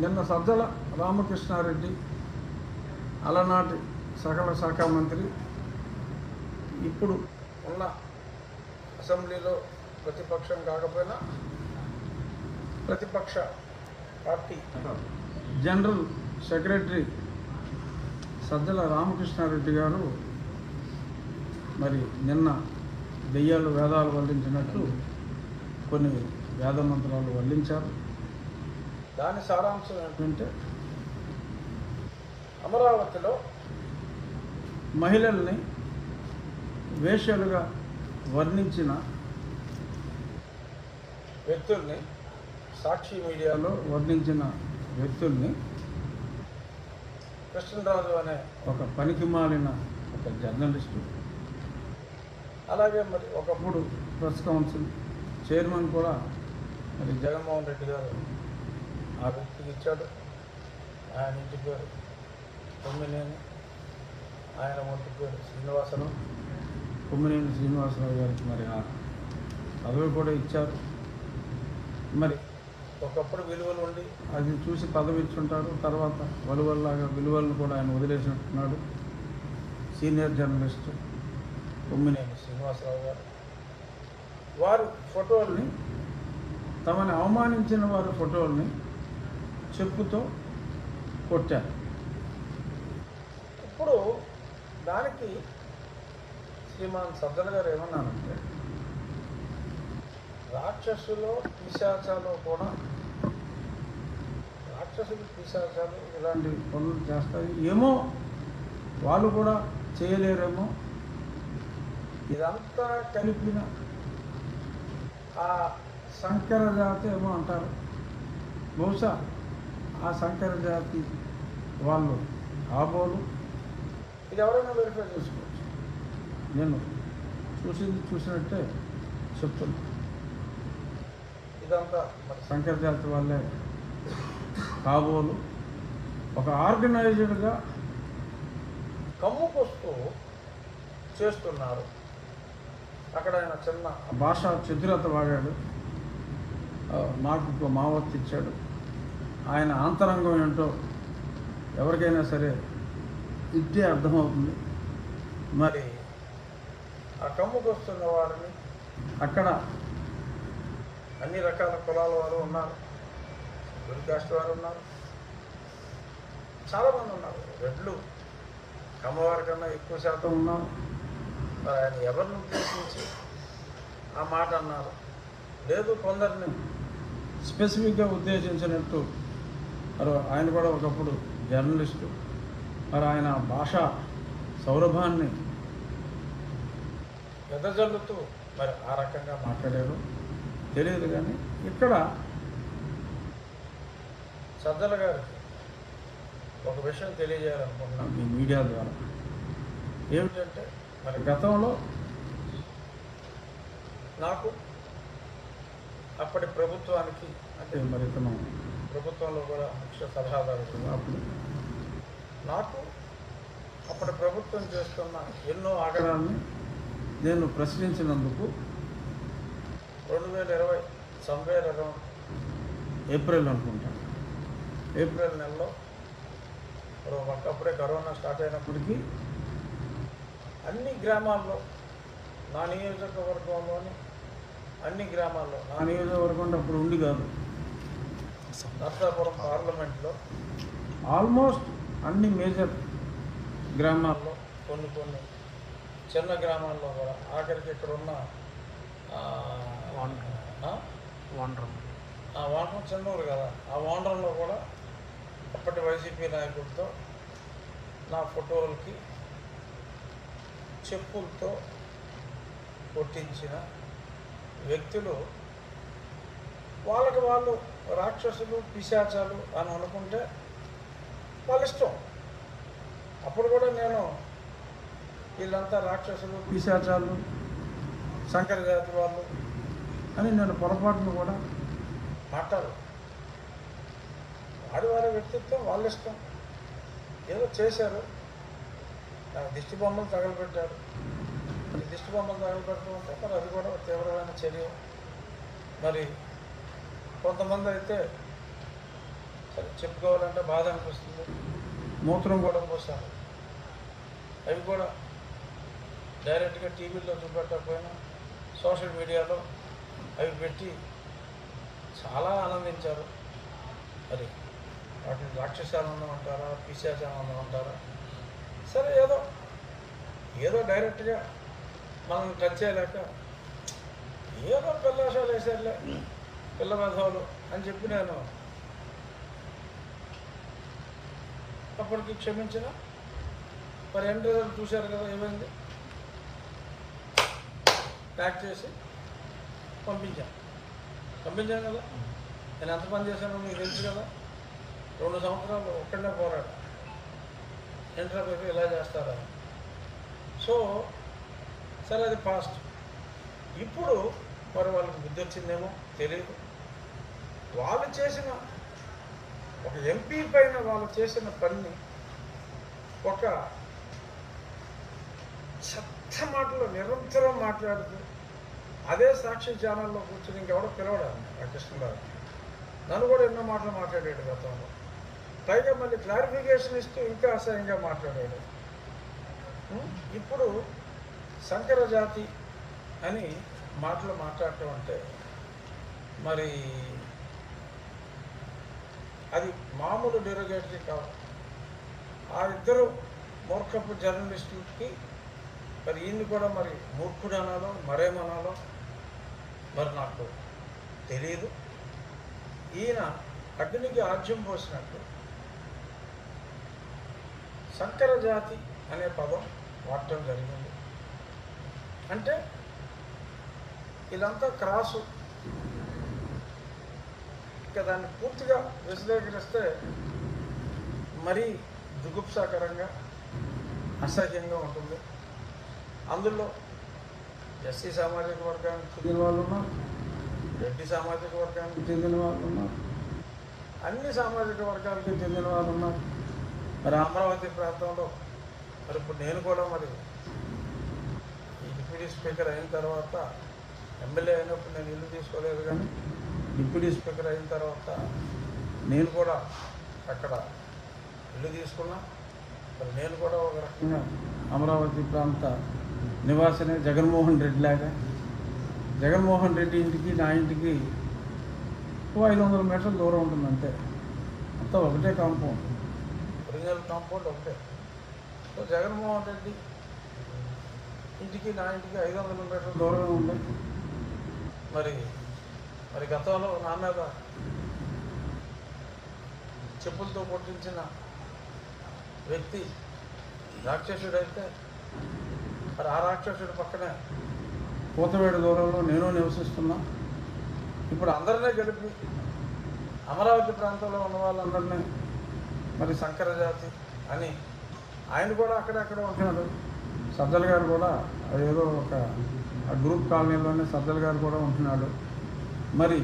నిన్న సజ్జల రామకృష్ణారెడ్డి అలనాటి సకల శాఖ మంత్రి, ఇప్పుడు ఉన్న అసెంబ్లీలో ప్రతిపక్షం కాకపోయినా ప్రతిపక్ష party general secretary Sajjala Ramakrishna Reddy గారు మరి నిన్న దెయ్యాలు వేదాలు వల్లించినట్లు కొన్ని వేద మంత్రాలు వల్లించారు. దాని సారాంశం ఏంటంటే, అమరావతిలో మహిళల్ని వేశ్యలుగా వర్ణించిన వ్యక్తుల్ని, సాక్షి మీడియాలో వర్ణించిన వ్యక్తుల్ని కృష్ణరాజు అనే ఒక పనికిమాలిన ఒక జర్నలిస్టు, అలాగే మరి ఒకప్పుడు ప్రెస్ కౌన్సిల్ చైర్మన్ కూడా మరి జగన్మోహన్ రెడ్డి గారు ఆ వ్యక్తికి ఇచ్చాడు. ఆయన ఇంటి పేరు కొమ్మినేని, ఆయన ఒంటి పేరు శ్రీనివాసరావు, కొమ్మినేని శ్రీనివాసరావు గారికి మరి ఆ పదవి కూడా ఇచ్చారు. మరి ఒకప్పుడు విలువలు ఉండి అది చూసి పదవి ఇచ్చుంటారు, తర్వాత వలువల్లాగా విలువలను కూడా ఆయన వదిలేసినట్టున్నాడు. సీనియర్ జర్నలిస్టు కొమ్మినేని శ్రీనివాసరావు గారు, వారు ఫోటోల్ని, తమని అవమానించిన వారి ఫోటోల్ని చెప్పుతో కొట్టారు. ఇప్పుడు దానికి శ్రీమాన్ సజ్జల గారు ఏమన్నారంటే, రాక్షసులు పిశాచాలు కూడా, రాక్షసులు పిశాచాలు ఇలాంటి పనులు చేస్తాయి ఏమో, వాళ్ళు కూడా చేయలేరేమో, ఇదంతా కలిపిన ఆ సంకర జాతి ఏమో అంటారు. బహుశా ఆ సంకర జాతి వాళ్ళు కాబోలు. ఇది ఎవరైనా వెరిఫై చేసుకోవచ్చు. నేను చూసినట్టే చెప్తున్నా. ఇదంతా మరి సంకర జాతి వాళ్ళే కాబోలు. ఒక ఆర్గనైజ్డ్గా కమ్ముకొస్తూ చేస్తున్నారు. అక్కడ ఆయన చిన్న భాషా చతురత వాడాడు, నాకు మావత్తు ఇచ్చాడు. ఆయన ఆంతరంగం ఏంటో ఎవరికైనా సరే ఇట్టే అర్థమవుతుంది. మరి ఆ కమ్ముకు వస్తున్న వారిని అక్కడ అన్ని రకాల కులాల వారు ఉన్నారు, గురికాస్ట్ వారు ఉన్నారు, చాలామంది ఉన్నారు. రెడ్లు కమ్మవారి కన్నా ఎక్కువ శాతం ఉన్నారు. మరి ఆయన ఎవరిని ఉద్దేశించి ఆ మాట అన్నారు? లేదు, కొందరిని స్పెసిఫిక్గా ఉద్దేశించినట్టు. మరి ఆయన కూడా ఒకప్పుడు జర్నలిస్టు, మరి ఆయన భాషా సౌరభాన్ని వెదజల్లుతూ మరి ఆ రకంగా మాట్లాడారు తెలియదు. కానీ ఇక్కడ సజ్జల గారికి ఒక విషయం తెలియజేయాలనుకుంటున్నాను ఈ మీడియా ద్వారా. ఏమిటంటే, మరి గతంలో నాకు అప్పటి ప్రభుత్వానికి, అంటే మరి ఇతను ప్రభుత్వంలో కూడా ముఖ్య సలహాదారు, అప్పుడు నాకు అప్పటి ప్రభుత్వం చేస్తున్న ఎన్నో ఆగడాన్ని నేను ప్రశ్నించినందుకు 2020 సంవేర్ అరౌండ్ ఏప్రిల్ అనుకుంటాను, ఏప్రిల్ నెలలో ఒకప్పుడే కరోనా స్టార్ట్ అయినప్పటికీ అన్ని గ్రామాల్లో, నా నియోజకవర్గంలోని అన్ని గ్రామాల్లో, నా నియోజకవర్గం అప్పుడు ఉండి కాదు, నర్సాపురం పార్లమెంట్లో ఆల్మోస్ట్ అన్ని మేజర్ గ్రామాల్లో, కొన్ని చిన్న గ్రామాల్లో కూడా, ఆఖరికి ఇక్కడ ఉన్న వాండ్రం చెన్నూరు కదా, ఆ వాండ్రంలో కూడా అప్పటి వైసీపీ నాయకులతో నా ఫోటోలకి చెప్పులతో కొట్టించిన వ్యక్తులు వాళ్ళకి వాళ్ళు రాక్షసులు పిశాచాలు అని అనుకుంటే వాళ్ళ ఇష్టం. అప్పుడు కూడా నేను వీళ్ళంతా రాక్షసులు పిశాచాలు సంకర జాతి వాళ్ళు అని నేను పొరపాటును కూడా మాట్లాడు. వారి వ్యక్తిత్వం వాళ్ళ ఇష్టం. ఏదో చేశారు, నాకు దిష్టి బొమ్మలు తగలబెట్టారు. దిష్టి బొమ్మలు తగలబెట్టడం అంటే మరి అది కూడా తీవ్రమైన చర్య. మరి కొంతమంది అయితే సరే చెప్పుకోవాలంటే బాధ అనిపిస్తుంది. మూత్రం కూడా పోస్తారు, అవి కూడా డైరెక్ట్గా టీవీలో చూపెట్టకపోయినా సోషల్ మీడియాలో అవి పెట్టి చాలా ఆనందించారు. మరి వాటిని రాక్షసానందం అంటారా, పిశాచానందం అంటారా, సరే ఏదో డైరెక్ట్గా మనం టచ్ చేయలేక ఏదో పిల్లాశాలు వేసారులే పిల్ల మెధవులు అని చెప్పి నేను అప్పటికి క్షమించిన. మరి ఎండ్ రిజల్ట్ చూశారు కదా, ఏమైంది, ప్యాక్ చేసి పంపించాను కదా. నేను ఎంత పని చేశానో మీకు తెలుసు కదా. 2 సంవత్సరాలు ఒక్కడనే పోరాడు, ఇంటర్ పేపర్ ఇలా చేస్తారా. సో సరే అది పాస్ట్. ఇప్పుడు మరి వాళ్ళకి బుద్ధి వచ్చిందేమో తెలియదు. వాళ్ళు చేసిన ఒక ఎంపీ పైన వాళ్ళు చేసిన పని ఒక చెత్త మాటలు నిరంతరం మాట్లాడుతూ అదే సాక్షి ఛానల్లో కూర్చొని ఇంకెవడో పిలవడాను ఆ కృష్ణరావు నన్ను కూడా ఎన్నో మాటలు మాట్లాడాడు గతంలో. పైగా మళ్ళీ క్లారిఫికేషన్ ఇస్తూ ఇంకా అసహ్యంగా మాట్లాడాడు. ఇప్పుడు సంకర జాతి అని మాటలు మాట్లాడటం అంటే మరి అది మామూలు డెరోగేటరీ కాదు. ఆ ఇద్దరు మూర్ఖపు జర్నలిస్టులకి మరి ఈయన్ని కూడా మరి మూర్ఖుడు అనాలో మరేమనాలో మరి నాకు తెలియదు. ఈయన అగ్నికి ఆజ్యం పోసినట్టు సంకర జాతి అనే పదం వాడటం జరిగింది. అంటే ఇదంతా క్రాసు. ఇక దాన్ని పూర్తిగా విశ్లేషిస్తే మరీ జుగుప్సాకరంగా అసహ్యంగా ఉంటుంది. అందులో ఎస్సీ సామాజిక వర్గానికి చెందిన వాళ్ళు ఉన్నారు, రెడ్డి సామాజిక వర్గానికి చెందిన వాళ్ళు ఉన్నారు, అన్ని సామాజిక వర్గాలకి చెందిన వాళ్ళు ఉన్నారు. మరి అమరావతి ప్రాంతంలో మరి ఇప్పుడు నేను కూడా మరి ఈ డిప్యూటీ స్పీకర్ అయిన తర్వాత, ఎమ్మెల్యే అయినప్పుడు నేను ఇల్లు తీసుకోలేదు, కానీ డిప్యూటీ స్పీకర్ అయిన తర్వాత నేను కూడా అక్కడ ఇల్లు తీసుకున్నా. మరి నేను కూడా ఒక రకంగా అమరావతి ప్రాంత నివాసనే. జగన్మోహన్ రెడ్డి లాగా జగన్మోహన్ రెడ్డి ఇంటికి నా ఇంటికి 500 మీటర్ల దూరం ఉంటుంది అంతే. అంతా ఒకటే కాంపౌండ్, ఒరిజినల్ కాంపౌండ్ ఒకటే. సో జగన్మోహన్ రెడ్డి ఇంటికి నా ఇంటికి 500 మీటర్ల దూరమే ఉంది. మరి గతంలో నా మీద చెప్పులతో కొట్టించిన వ్యక్తి రాక్షసుడైతే మరి ఆ రాక్షసుడి పక్కనే కూతవేడు దూరంలో నేను నివసిస్తున్నా. ఇప్పుడు అందరినీ గెలిపి అమరావతి ప్రాంతంలో ఉన్న వాళ్ళందరినీ మరి సంకర జాతి అని ఆయన కూడా అక్కడెక్కడ ఉంటున్నాడు. సజ్జల గారు కూడా ఏదో ఒక గ్రూప్ కాలనీలోనే సజ్జల గారు కూడా ఉంటున్నాడు. మరి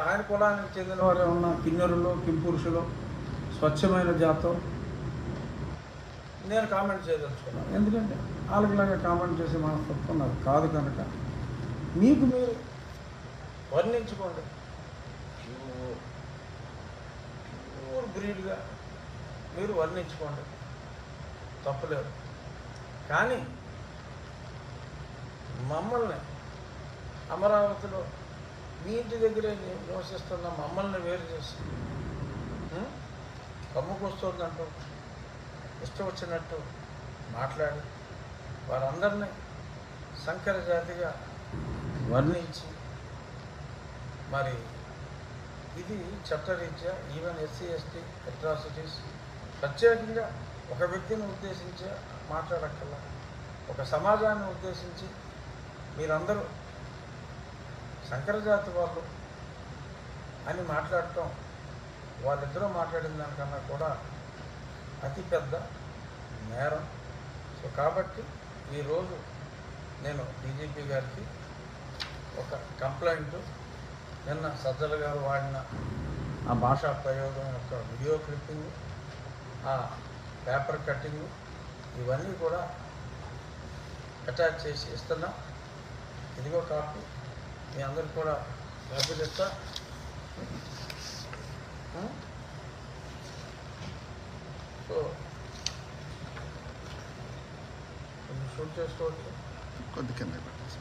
ఆయన కులానికి చెందిన వారు ఉన్న కిన్నెరులు, కింపురుషులు, స్వచ్ఛమైన జాతం నేను కామెంట్ చేయదలుచుకున్నాను. ఎందుకంటే వాళ్ళకిలాగా కామెంట్ చేసే మనస్తత్వం నాకు కాదు కనుక మీకు మీరు వర్ణించుకోండి. ప్యూర్ బ్రీడ్గా మీరు వర్ణించుకోండి, తప్పులేదు. కానీ మమ్మల్ని అమరావతిలో మీ ఇంటి దగ్గరే నివసిస్తున్న మమ్మల్ని వేరు చేసి కమ్ముకొస్తుందంటూ ఇష్టం వచ్చినట్టు మాట్లాడి వారందరినీ సంకర జాతిగా వర్ణించి మరి ఇది చట్టరీత్యా ఈవెన్ ఎస్సీ ఎస్టీ అట్రాసిటీస్ ప్రత్యేకంగా ఒక వ్యక్తిని ఉద్దేశించి మాట్లాడక్కర్లా, ఒక సమాజాన్ని ఉద్దేశించి మీరందరూ సంకర జాతి వాళ్ళు అని మాట్లాడటం వాళ్ళిద్దరూ మాట్లాడిన దానికన్నా కూడా అతిపెద్ద నేరం. సో కాబట్టి ఈరోజు నేను డీజీపీ గారికి ఒక కంప్లైంట్, నిన్న సజ్జల గారు వాడిన ఆ భాషా ప్రయోగం యొక్క వీడియో క్లిప్పింగ్, ఆ పేపర్ కట్టింగ్, ఇవన్నీ కూడా అటాచ్ చేసి ఇస్తున్నా. ఇదిగో కాపీ మీ అందరికి కూడా కాపీలు ఇస్తా. సో కొంచెం షూట్ చేసుకోవచ్చు. కొద్ది కింద పెట్టేసి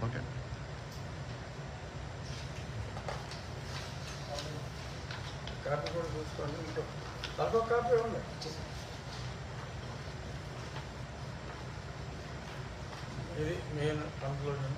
ఓకే. కాపీ కూడా చూసుకోండి. ఇంకో దాంట్లో కాపీ ఉంది. ఇది మెయిన్ కంక్లూజన్.